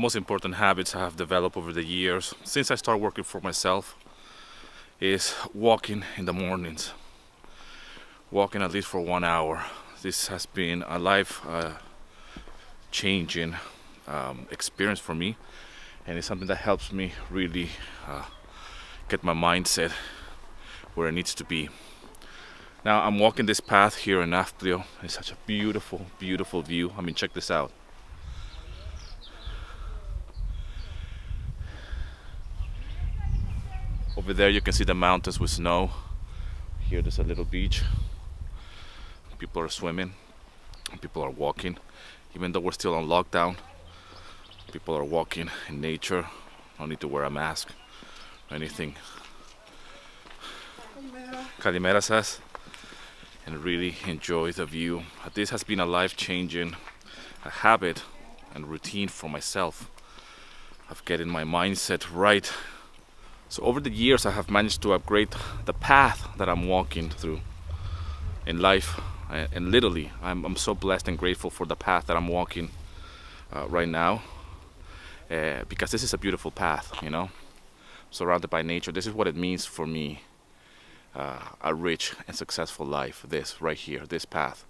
most important habits I have developed over the years since I started working for myself is walking in the mornings. Walking at least for 1 hour. This has been a life changing experience for me, and it's something that helps me really get my mindset where it needs to be. Now I'm walking this path here in Aftrio. It's such a beautiful, beautiful view. I mean, check this out. Over there you can see the mountains with snow. Here there's a little beach. People are swimming. People are walking. Even though we're still on lockdown, people are walking in nature. No need to wear a mask or anything. Kalimera says, and really enjoy the view. This has been a life-changing habit and routine for myself of getting my mindset right. So over the years I have managed to upgrade the path that I'm walking through in life, and literally I'm so blessed and grateful for the path that I'm walking right now, because this is a beautiful path, you know, surrounded by nature. This is what it means for me, a rich and successful life. This right here, this path.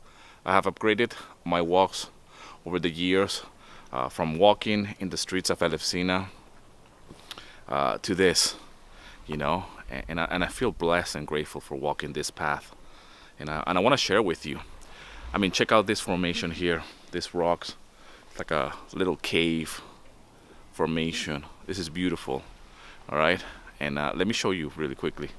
I have upgraded my walks over the years, from walking in the streets of Elefsina to this, you know, and I feel blessed and grateful for walking this path, and I want to share with you. I mean, check out this formation here. These rocks, it's like a little cave formation. This is beautiful. All right, and let me show you really quickly.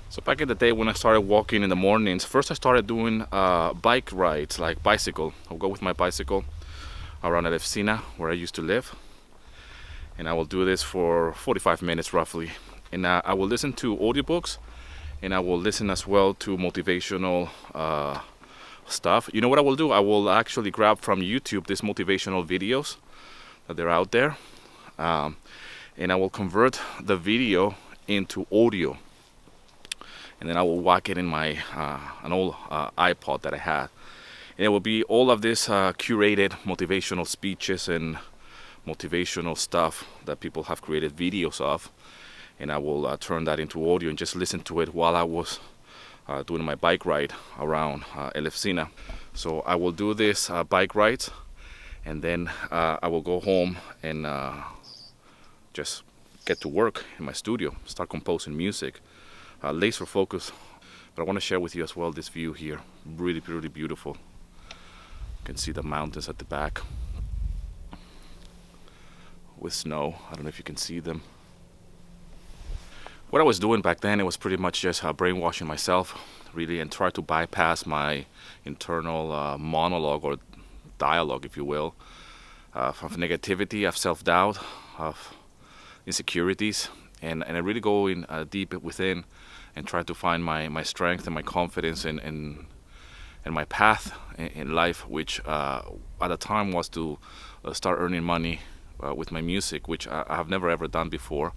So back in the day when I started walking in the mornings, first I started doing bike rides, like bicycle. I'll go with my bicycle around Elefsina, where I used to live. And I will do this for 45 minutes roughly. And I will listen to audiobooks, and I will listen as well to motivational stuff. You know what I will do? I will actually grab from YouTube these motivational videos that they're out there. And I will convert the video into audio. And then I will whack it in my an old iPod that I had. And it will be all of this curated motivational speeches and motivational stuff that people have created videos of. And I will turn that into audio and just listen to it while I was doing my bike ride around Elefsina. So I will do this bike rides, and then I will go home and just get to work in my studio, start composing music. Laser focus. But I want to share with you as well this view here. Really, really beautiful. You can see the mountains at the back with snow. I don't know if you can see them. What I was doing back then, it was pretty much just brainwashing myself, really, and try to bypass my internal monologue or dialogue, if you will, of negativity, of self-doubt, of insecurities, and I really go in deep within and try to find my strength and my confidence and my path in life, which at the time was to start earning money with my music, which I have never ever done before.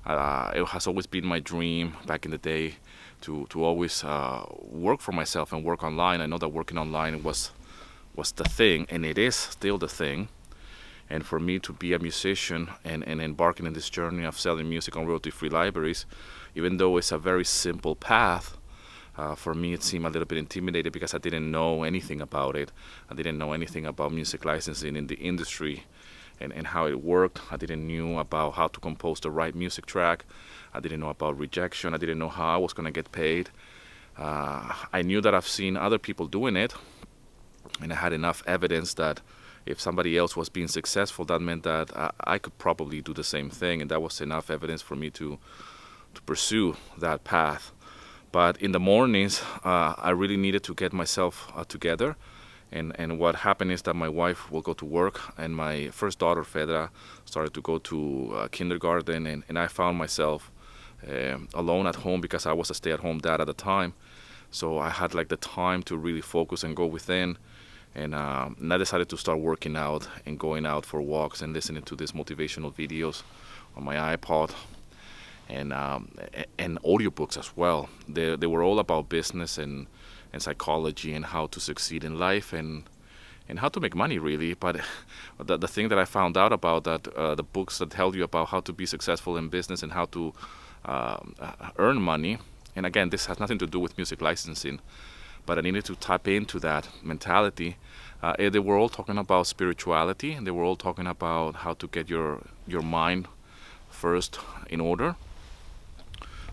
It has always been my dream back in the day to always work for myself and work online. I know that working online was the thing, and it is still the thing. And for me to be a musician and embarking in this journey of selling music on royalty-free libraries, even though it's a very simple path, for me it seemed a little bit intimidating because I didn't know anything about it. I didn't know anything about music licensing in the industry and how it worked. I didn't know about how to compose the right music track. I didn't know about rejection. I didn't know how I was going to get paid. I knew that I've seen other people doing it, and I had enough evidence that if somebody else was being successful, that meant that I could probably do the same thing, and that was enough evidence for me to pursue that path. But in the mornings, I really needed to get myself together, and what happened is that my wife will go to work, and my first daughter, Fedra, started to go to kindergarten, and I found myself alone at home because I was a stay-at-home dad at the time. So I had like the time to really focus and go within And I decided to start working out and going out for walks and listening to these motivational videos on my iPod, and audiobooks as well. They were all about business and psychology and how to succeed in life and how to make money, really. But the thing that I found out about that, the books that tell you about how to be successful in business and how to earn money, and again, this has nothing to do with music licensing, but I needed to tap into that mentality. They were all talking about spirituality, and they were all talking about how to get your mind first in order.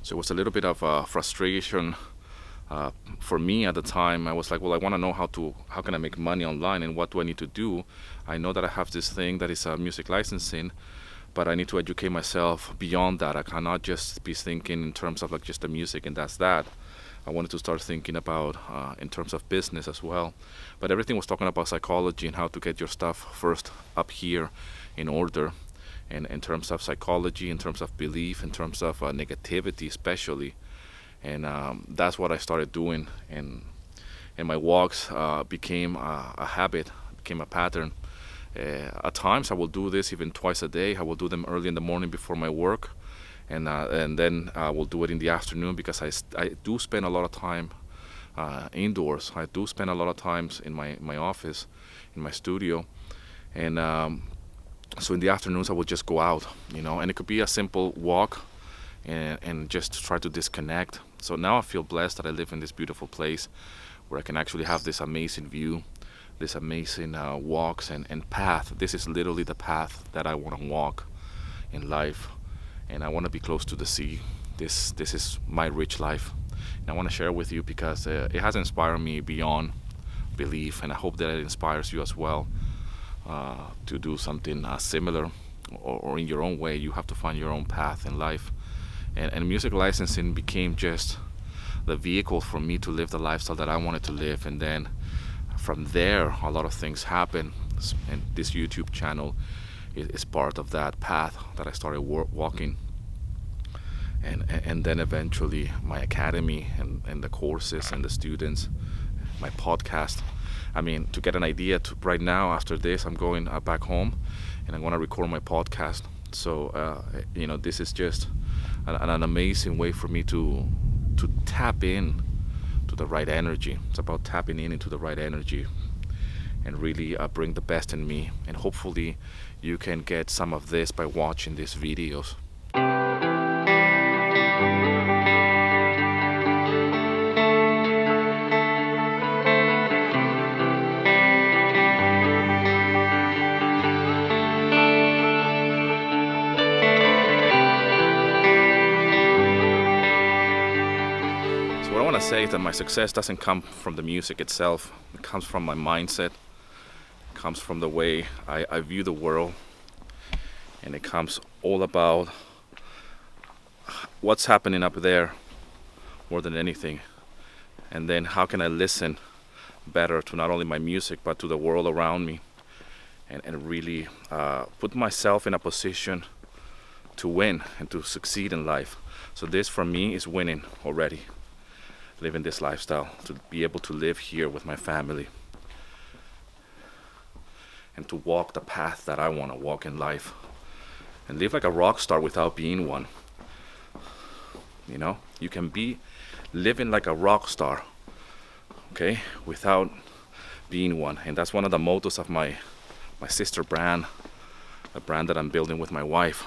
So it was a little bit of frustration for me at the time. I was like, well, I want to know how can I make money online, and what do I need to do? I know that I have this thing that is music licensing, but I need to educate myself beyond that. I cannot just be thinking in terms of like just the music and that's that. I wanted to start thinking about in terms of business as well. But everything was talking about psychology and how to get your stuff first up here in order. And in terms of psychology, in terms of belief, in terms of negativity especially. And that's what I started doing. And my walks became a habit, became a pattern. At times I will do this even twice a day. I will do them early in the morning before my work. And then we'll do it in the afternoon, because I do spend a lot of time indoors. I do spend a lot of times in my office, in my studio, and so in the afternoons I will just go out, and it could be a simple walk, and just try to disconnect. So now I feel blessed that I live in this beautiful place where I can actually have this amazing view, this amazing walks and path. This is literally the path that I want to walk in life. And I want to be close to the sea. This is my rich life. And I want to share with you because it has inspired me beyond belief, and I hope that it inspires you as well to do something similar, or in your own way. You have to find your own path in life. And music licensing became just the vehicle for me to live the lifestyle that I wanted to live. And then from there, a lot of things happened. And this YouTube channel is part of that path that I started walking, and then eventually my academy and the courses and the students, my podcast. I mean, to get an idea, right now after this I'm going back home and I'm going to record my podcast. So this is just an amazing way for me to tap in to the right energy. It's about tapping into the right energy and really bring the best in me. And hopefully you can get some of this by watching these videos. So what I want to say is that my success doesn't come from the music itself. It comes from my mindset. Comes from the way I view the world, and it comes all about what's happening up there more than anything, and then how can I listen better to not only my music but to the world around me, and really put myself in a position to win and to succeed in life. So this for me is winning already, living this lifestyle, to be able to live here with my family and to walk the path that I want to walk in life and live like a rock star without being one. You can be living like a rock star, okay, without being one. And that's one of the mottos of my sister brand, the brand that I'm building with my wife,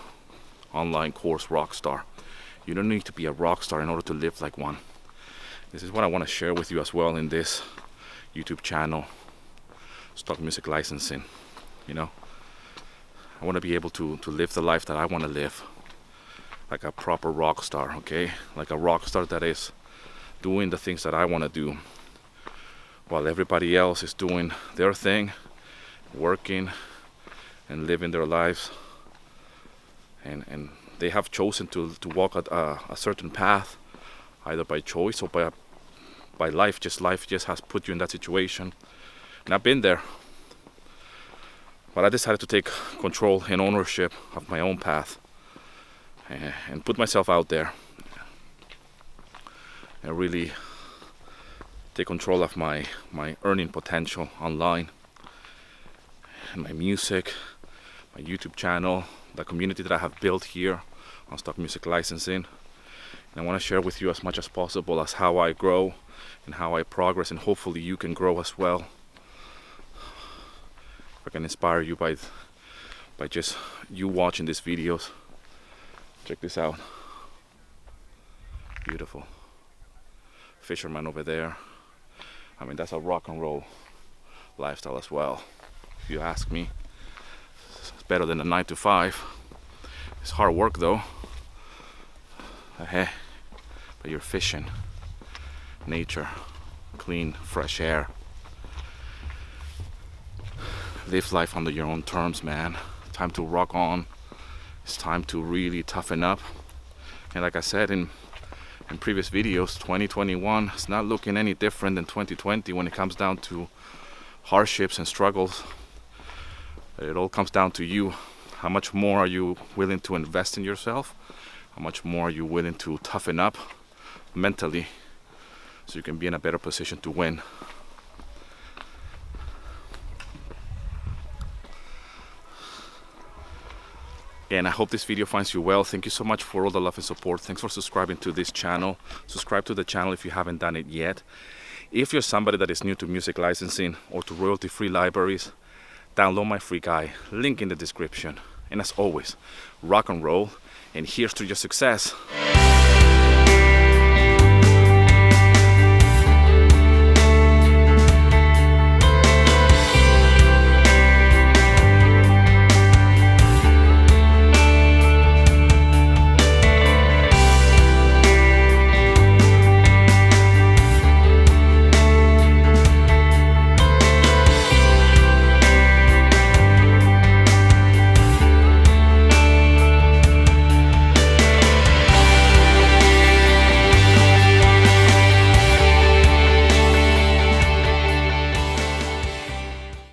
online course Rockstar. You don't need to be a rock star in order to live like one. This is what I want to share with you as well in this YouTube channel, Stock Music Licensing. I want to be able to live the life that I want to live, like a proper rock star, okay? Like a rock star that is doing the things that I want to do, while everybody else is doing their thing, working and living their lives, and they have chosen to walk a certain path, either by choice or by life. Life just has put you in that situation. And I've been there, but I decided to take control and ownership of my own path and put myself out there and really take control of my earning potential online, and my music, my YouTube channel, the community that I have built here on Stock Music Licensing. And I want to share with you as much as possible as how I grow and how I progress, and hopefully you can grow as well. If I can inspire you by just you watching these videos. Check this out. Beautiful. Fisherman over there. I mean, that's a rock and roll lifestyle as well, if you ask me. It's better than a 9 to 5. It's hard work though. Hey, but you're fishing. Nature, clean, fresh air. Live life under your own terms, man. Time to rock on. It's time to really toughen up. And like I said in previous videos, 2021 is not looking any different than 2020 when it comes down to hardships and struggles. It all comes down to you. How much more are you willing to invest in yourself? How much more are you willing to toughen up mentally so you can be in a better position to win? And I hope this video finds you well. Thank you so much for all the love and support. Thanks for subscribing to this channel. Subscribe to the channel if you haven't done it yet. If you're somebody that is new to music licensing or to royalty-free libraries, download my free guide, link in the description. And as always, rock and roll, and here's to your success.